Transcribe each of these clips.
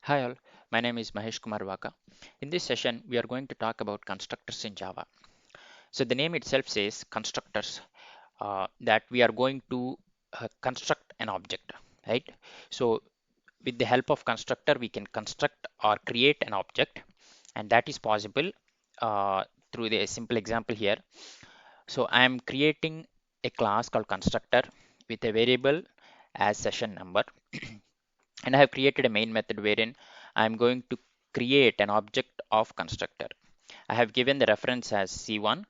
Hi all, my name is Mahesh Kumar Vaka. In this session, we are going to talk about constructors in Java. So the name itself says constructors, that we are going to construct an object, right? So with the help of constructor, we can construct or create an object, and that is possible through the simple example here. So I am creating a class called constructor with a variable as session number. And I have created a main method wherein I'm going to create an object of constructor. I have given the reference as C1,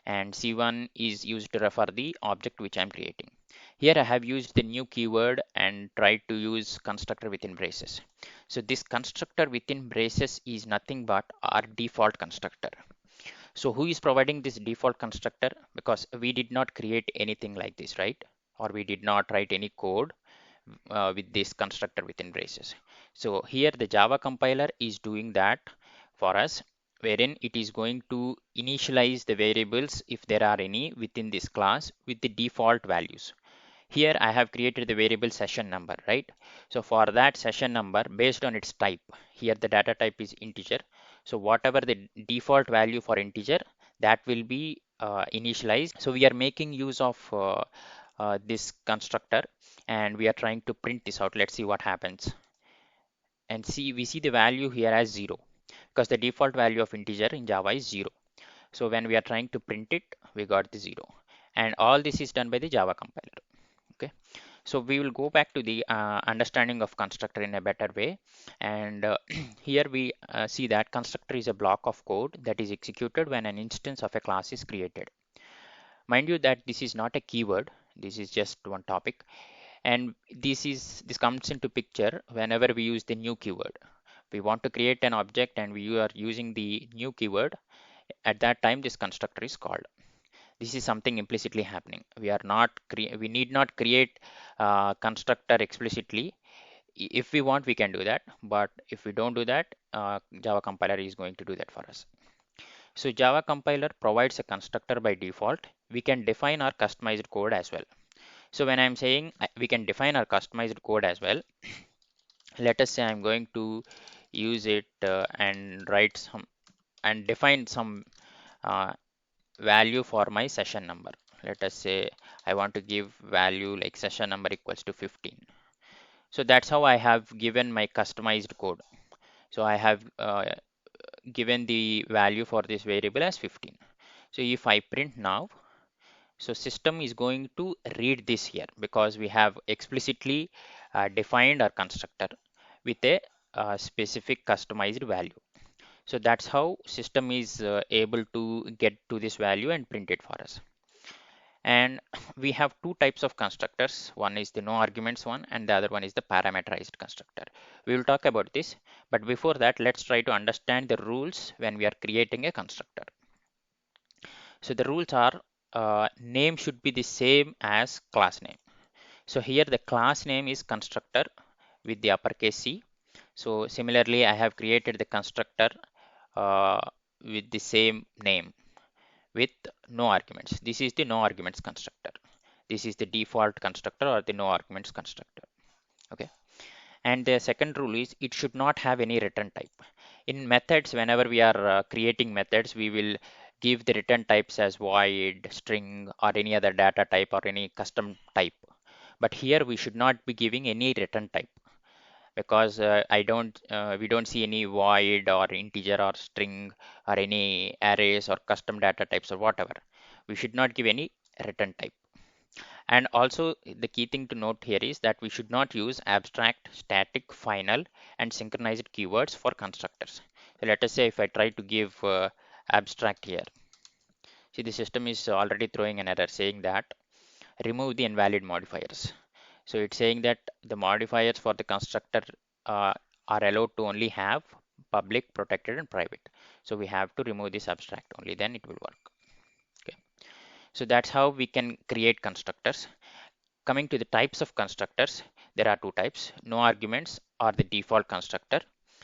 and C1 is used to refer the object which I'm creating. Here I have used the new keyword and tried to use constructor within braces. So this constructor within braces is nothing but our default constructor. So who is providing this default constructor? Because we did not create anything like this, right? Or we did not write any code with this constructor within braces. So here the Java compiler is doing that for us, wherein it is going to initialize the variables if there are any within this class with the default values. Here I have created the variable session number, right? So for that session number, based on its type, here the data type is integer. So whatever the default value for integer, that will be initialized. So we are making use of this constructor, and we are trying to print this out. Let's see what happens. And see, we see the value here as 0 because the default value of integer in Java is 0. So when we are trying to print it, we got the 0. And all this is done by the Java compiler. Okay, so we will go back to the understanding of constructor in a better way. And here we see that constructor is a block of code that is executed when an instance of a class is created. Mind you that this is not a keyword, this is just one topic, and this comes into picture whenever we use the new keyword. We want to create an object and we are using the new keyword. At that time this constructor is called. This is something implicitly happening. We need not create constructor explicitly. If we want, we can do that, but if we don't do that, Java compiler is going to do that for us. So Java compiler provides a constructor by default. We can define our customized code as well. So when I'm saying we can define our customized code as well, let us say I'm going to use it and write some and define some uh, value for my session number. Let us say I want to give value like session number equals to 15. So that's how I have given my customized code. So I have given the value for this variable as 15. So if I print now, so system is going to read this here because we have explicitly defined our constructor with a specific customized value. So that's how system is able to get to this value and print it for us. And we have two types of constructors. One is the no arguments one, and the other one is the parameterized constructor. We will talk about this, but before that, let's try to understand the rules when we are creating a constructor. So the rules are name should be the same as class name. So here the class name is constructor with the uppercase C. So similarly, I have created the constructor uh, with the same name with no arguments. This is the no arguments constructor. This is the default constructor or the no arguments constructor. Okay. And the second rule is it should not have any return type. In methods, whenever we are creating methods, we will give the return types as void, string, or any other data type or any custom type. But here we should not be giving any return type because we don't see any void or integer or string or any arrays or custom data types or whatever. We should not give any return type. And also the key thing to note here is that we should not use abstract, static, final, and synchronized keywords for constructors. So let us say if I try to give abstract here, see the system is already throwing an error saying that remove the invalid modifiers. So it's saying that the modifiers for the constructor uh, are allowed to only have public, protected, and private. So we have to remove this abstract only, then it will work. Okay. So that's how we can create constructors. Coming to the types of constructors, there are two types. No arguments are the default constructor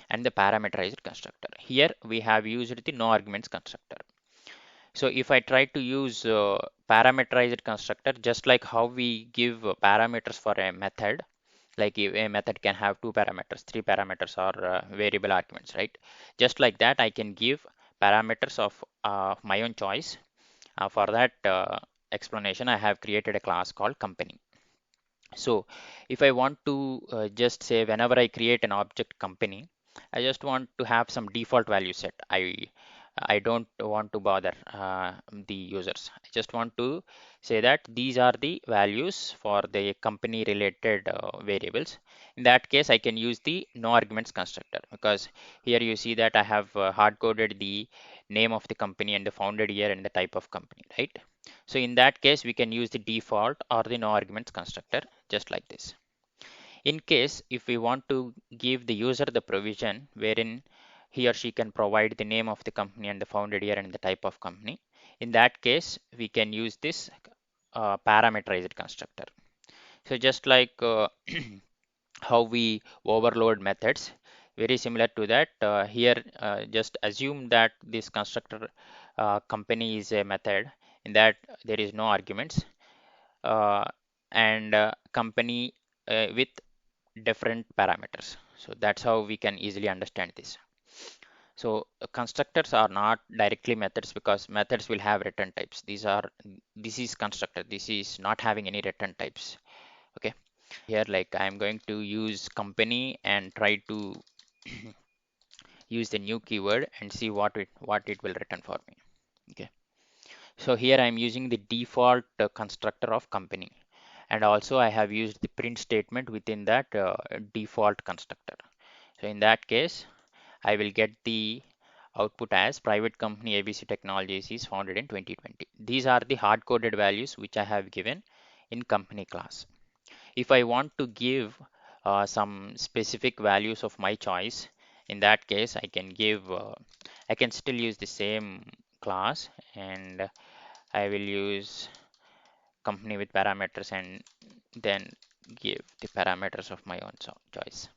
and the parameterized constructor. Here we have used the no arguments constructor. So if I try to use parameterized constructor, just like how we give parameters for a method, Like if a method can have two parameters, three parameters, or variable arguments, right? Just like that, I can give parameters of my own choice. For that explanation, I have created a class called company. So if I want to just say whenever I create an object company, I just want to have some default value set. I don't want to bother the users. I just want to say that these are the values for the company related variables. In that case, I can use the no arguments constructor, because here you see that I have hard coded the name of the company and the founded year and the type of company, right? So in that case, we can use the default or the no arguments constructor just like this. In case if we want to give the user the provision wherein he or she can provide the name of the company and the founded year and the type of company, in that case we can use this parameterized constructor. So just like how we overload methods, very similar to that, here just assume that this constructor company is a method in that there is no arguments, uh, and company with different parameters. So that's how we can easily understand this. So constructors are not directly methods, because methods will have return types. This is constructor, this is not having any return types. Okay, here like I'm going to use company and try to use the new keyword and see what it will return for me. Okay, so here I'm using the default constructor of company, and also I have used the print statement within that default constructor. So in that case, I will get the output as private company ABC Technologies is founded in 2020. These are the hard coded values which I have given in company class. If I want to give some specific values of my choice, in that case I can still use the same class, and I will use company with parameters and then give the parameters of my own choice.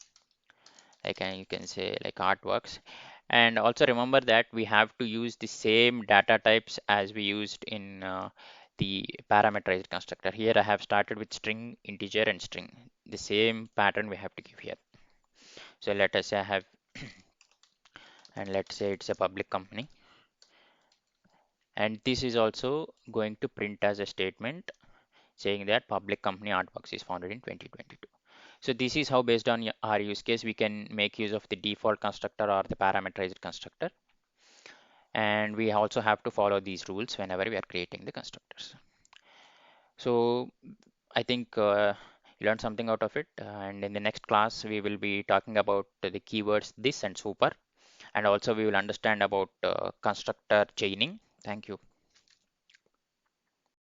Like you can say like artworks. And also remember that we have to use the same data types as we used in the parameterized constructor. Here I have started with string, integer, and string. The same pattern we have to give here. So let us say I have, and let's say it's a public company. And this is also going to print as a statement saying that public company Artworks is founded in 2022. So this is how, based on our use case, we can make use of the default constructor or the parameterized constructor. And we also have to follow these rules whenever we are creating the constructors. So I think you learned something out of it. And in the next class, we will be talking about the keywords this and super. And also we will understand about constructor chaining. Thank you.